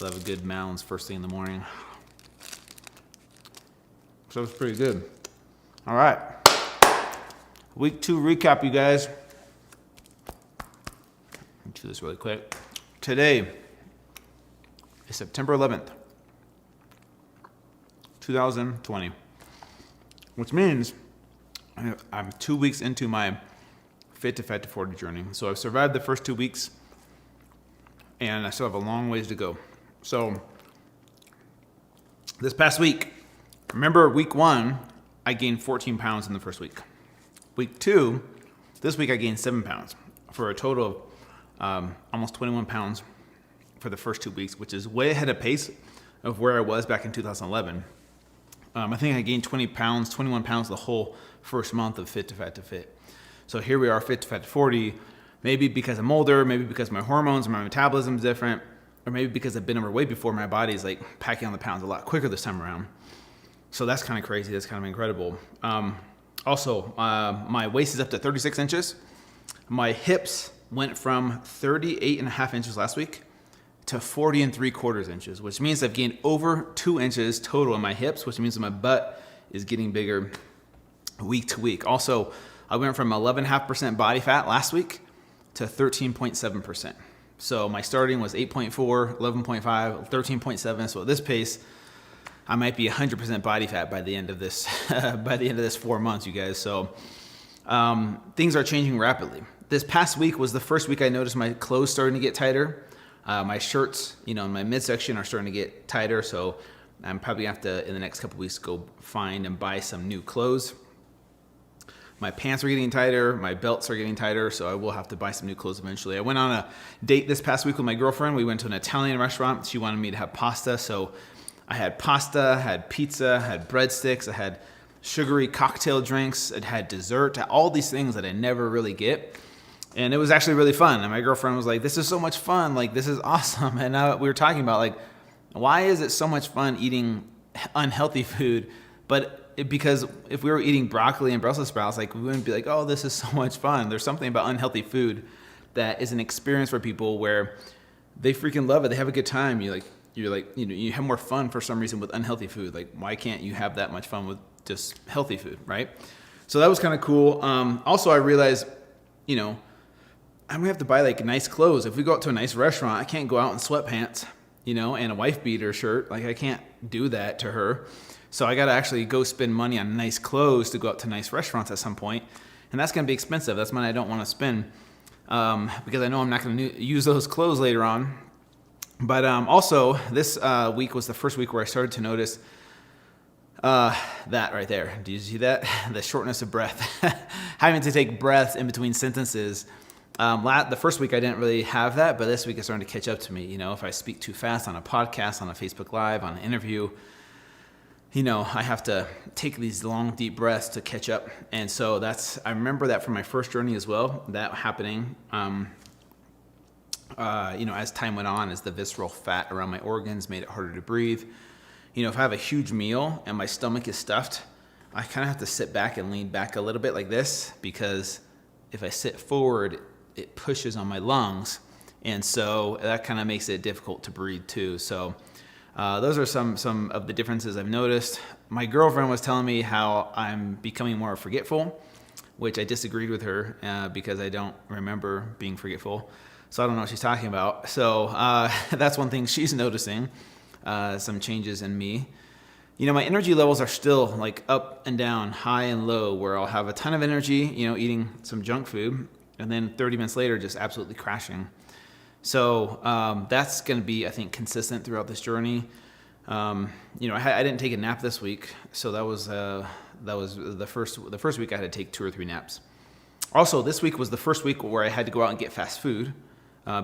So I have a good mounds first thing in the morning. So it's pretty good. All right. Week 2 recap, you guys. Let me do this really quick. Today is September 11th, 2020, which means I'm 2 weeks into my Fit2Fat2Forty Journey. So I've survived the first 2 weeks, and I still have a long ways to go. So this past week, remember week 1, I gained 14 pounds in the first week. Week 2, this week I gained 7 pounds for a total of almost 21 pounds for the first 2 weeks, which is way ahead of pace of where I was back in 2011. I think I gained 21 pounds the whole first month of Fit2Fat2Fit. So here we are, Fit2Fat2Forty, maybe because I'm older, maybe because my hormones and my metabolism is different, or maybe because I've been overweight before, my body's like packing on the pounds a lot quicker this time around. So that's kind of crazy, that's kind of incredible. Also, my waist is up to 36 inches. My hips went from 38.5 inches last week to 40.75 inches, which means I've gained over 2 inches total in my hips, which means that my butt is getting bigger week to week. Also, I went from 11.5% body fat last week to 13.7%. So my starting was 8.4, 11.5, 13.7. So at this pace, I might be 100% body fat by the end of this, by the end of this 4 months, you guys. So things are changing rapidly. This past week was the first week I noticed my clothes starting to get tighter. My shirts, in my midsection are starting to get tighter. So I'm probably gonna have to, in the next couple weeks, go find and buy some new clothes. My pants are getting tighter, my belts are getting tighter, so I will have to buy some new clothes eventually. I went on a date this past week with my girlfriend. We went to an Italian restaurant. She wanted me to have pasta, so I had pasta, had pizza, had breadsticks, I had sugary cocktail drinks, I had dessert, all these things that I never really get. And it was actually really fun. And my girlfriend was like, this is so much fun, like this is awesome. And we were talking about like, why is it so much fun eating unhealthy food? But because if we were eating broccoli and Brussels sprouts, like we wouldn't be like, oh, this is so much fun. There's something about unhealthy food that is an experience for people where they freaking love it. They have a good time. You have more fun for some reason with unhealthy food. Like, why can't you have that much fun with just healthy food, right? So that was kind of cool. Also, I realized, I'm gonna have to buy like nice clothes. If we go out to a nice restaurant, I can't go out in sweatpants, and a wife beater shirt. Like, I can't do that to her. So I got to actually go spend money on nice clothes to go out to nice restaurants at some point. And that's going to be expensive. That's money I don't want to spend because I know I'm not going to use those clothes later on. But also, this week was the first week where I started to notice that right there. Do you see that? The shortness of breath. Having to take breaths in between sentences. The first week I didn't really have that, but this week it's starting to catch up to me. If I speak too fast on a podcast, on a Facebook Live, on an interview, I have to take these long, deep breaths to catch up. And so I remember that from my first journey as well, that happening, as time went on, as the visceral fat around my organs made it harder to breathe. If I have a huge meal and my stomach is stuffed, I kind of have to sit back and lean back a little bit like this, because if I sit forward, it pushes on my lungs. And so that kind of makes it difficult to breathe too. So those are some of the differences I've noticed. My girlfriend was telling me how I'm becoming more forgetful, which I disagreed with her because I don't remember being forgetful. So I don't know what she's talking about. So that's one thing she's noticing, some changes in me. My energy levels are still like up and down, high and low, where I'll have a ton of energy, eating some junk food, and then 30 minutes later, just absolutely crashing. So that's going to be, I think, consistent throughout this journey. I didn't take a nap this week, so that was the first week I had to take 2 or 3 naps. Also, this week was the first week where I had to go out and get fast food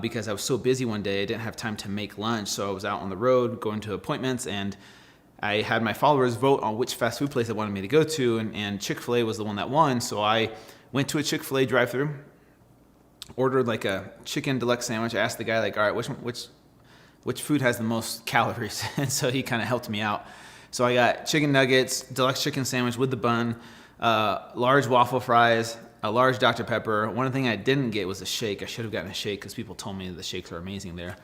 because I was so busy one day I didn't have time to make lunch. So I was out on the road going to appointments, and I had my followers vote on which fast food place they wanted me to go to, and Chick-fil-A was the one that won. So I went to a Chick-fil-A drive-thru, ordered like a chicken deluxe sandwich. I asked the guy, like, all right, which food has the most calories? And so he kind of helped me out. So I got chicken nuggets, deluxe chicken sandwich with the bun, large waffle fries, a large Dr. Pepper. One thing I didn't get was a shake. I should have gotten a shake because people told me the shakes are amazing there.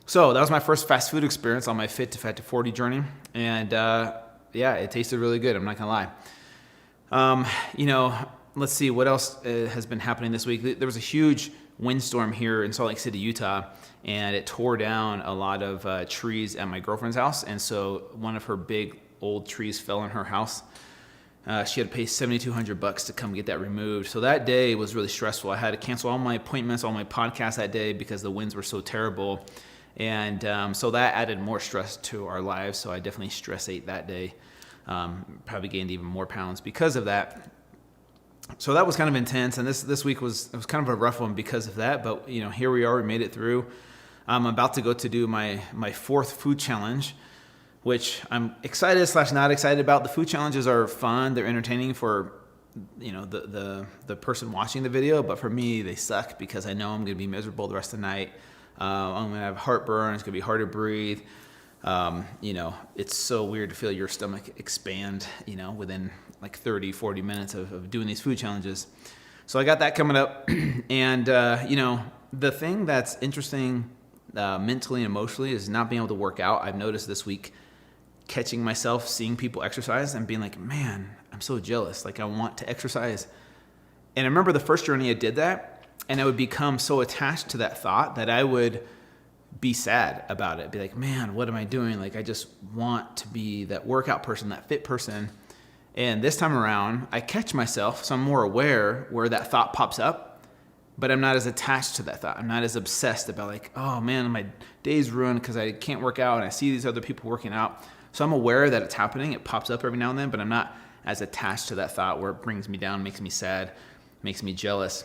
So that was my first fast food experience on my Fit2Fat2Forty journey. And yeah, it tasted really good. I'm not going to lie. Let's see what else has been happening this week. There was a huge windstorm here in Salt Lake City, Utah, and it tore down a lot of trees at my girlfriend's house. And so one of her big old trees fell in her house. She had to pay $7,200 to come get that removed. So that day was really stressful. I had to cancel all my appointments, all my podcasts that day because the winds were so terrible. And so that added more stress to our lives. So I definitely stress ate that day. Probably gained even more pounds because of that. So that was kind of intense. And this week was kind of a rough one because of that. But here we are. We made it through. I'm about to go to do my fourth food challenge, which I'm excited / not excited about. The food challenges are fun. They're entertaining for the person watching the video. But for me, they suck because I know I'm going to be miserable the rest of the night. I'm going to have heartburn. It's going to be hard to breathe. It's so weird to feel your stomach expand, within like 30, 40 minutes of doing these food challenges. So I got that coming up. And, the thing that's interesting mentally and emotionally is not being able to work out. I've noticed this week catching myself seeing people exercise and being like, man, I'm so jealous. Like I want to exercise. And I remember the first journey I did that. And I would become so attached to that thought that I would be sad about it. Be like, man, what am I doing? Like, I just want to be that workout person, that fit person. And this time around, I catch myself, so I'm more aware where that thought pops up, but I'm not as attached to that thought. I'm not as obsessed about like, oh man, my day's ruined because I can't work out and I see these other people working out. So I'm aware that it's happening. It pops up every now and then, but I'm not as attached to that thought where it brings me down, makes me sad, makes me jealous.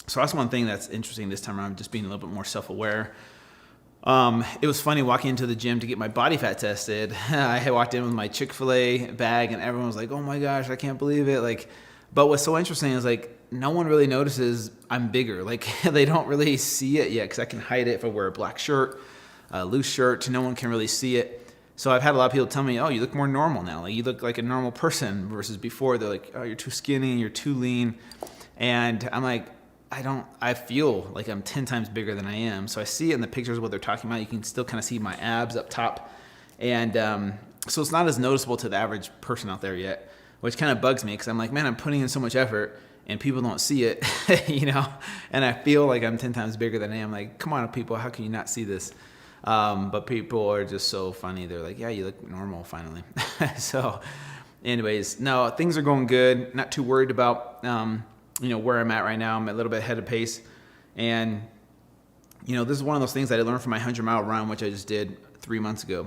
So that's one thing that's interesting this time around, just being a little bit more self-aware. It was funny walking into the gym to get my body fat tested. I had walked in with my Chick-fil-A bag and everyone was like, oh my gosh, I can't believe it. But what's so interesting is no one really notices I'm bigger. They don't really see it yet because I can hide it if I wear a black shirt, a loose shirt, no one can really see it. So I've had a lot of people tell me, oh, you look more normal now. You look like a normal person versus before. They're like, oh, you're too skinny, you're too lean. And I'm like, I feel like I'm 10 times bigger than I am. So I see it in the pictures what they're talking about. You can still kind of see my abs up top. And so it's not as noticeable to the average person out there yet, which kind of bugs me because I'm like, man, I'm putting in so much effort and people don't see it, and I feel like I'm 10 times bigger than I am. Like, come on, people, how can you not see this? But people are just so funny. They're like, yeah, you look normal finally. So anyways, no, things are going good. Not too worried about, where I'm at right now. I'm a little bit ahead of pace. And, this is one of those things that I learned from my 100-mile run, which I just did 3 months ago.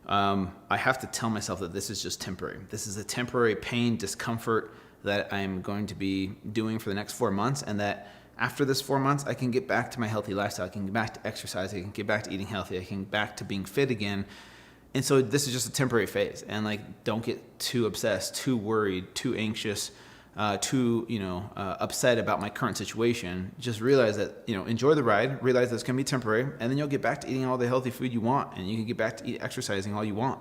I have to tell myself that this is just temporary. This is a temporary pain, discomfort that I'm going to be doing for the next 4 months. And that after this 4 months, I can get back to my healthy lifestyle. I can get back to exercising. I can get back to eating healthy. I can get back to being fit again. And so this is just a temporary phase. And don't get too obsessed, too worried, too anxious, too upset about my current situation. Just realize that enjoy the ride. Realize that it's gonna be temporary, and then you'll get back to eating all the healthy food you want, and you can get back to exercising all you want.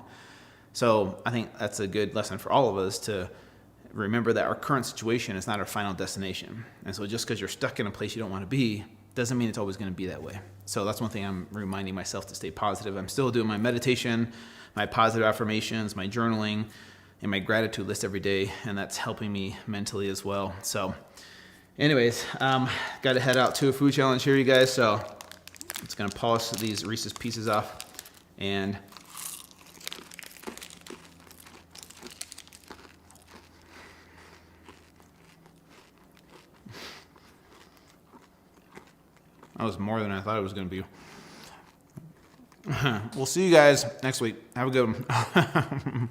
So I think that's a good lesson for all of us to remember that our current situation is not our final destination. And so just because you're stuck in a place you don't want to be doesn't mean it's always going to be that way. So that's one thing I'm reminding myself to stay positive. I'm still doing my meditation, my positive affirmations, my journaling, and my gratitude list every day, and that's helping me mentally as well. So anyways, got to head out to a food challenge here, you guys. So it's going to polish these Reese's Pieces off, and that was more than I thought it was going to be. We'll see you guys next week. Have a good one.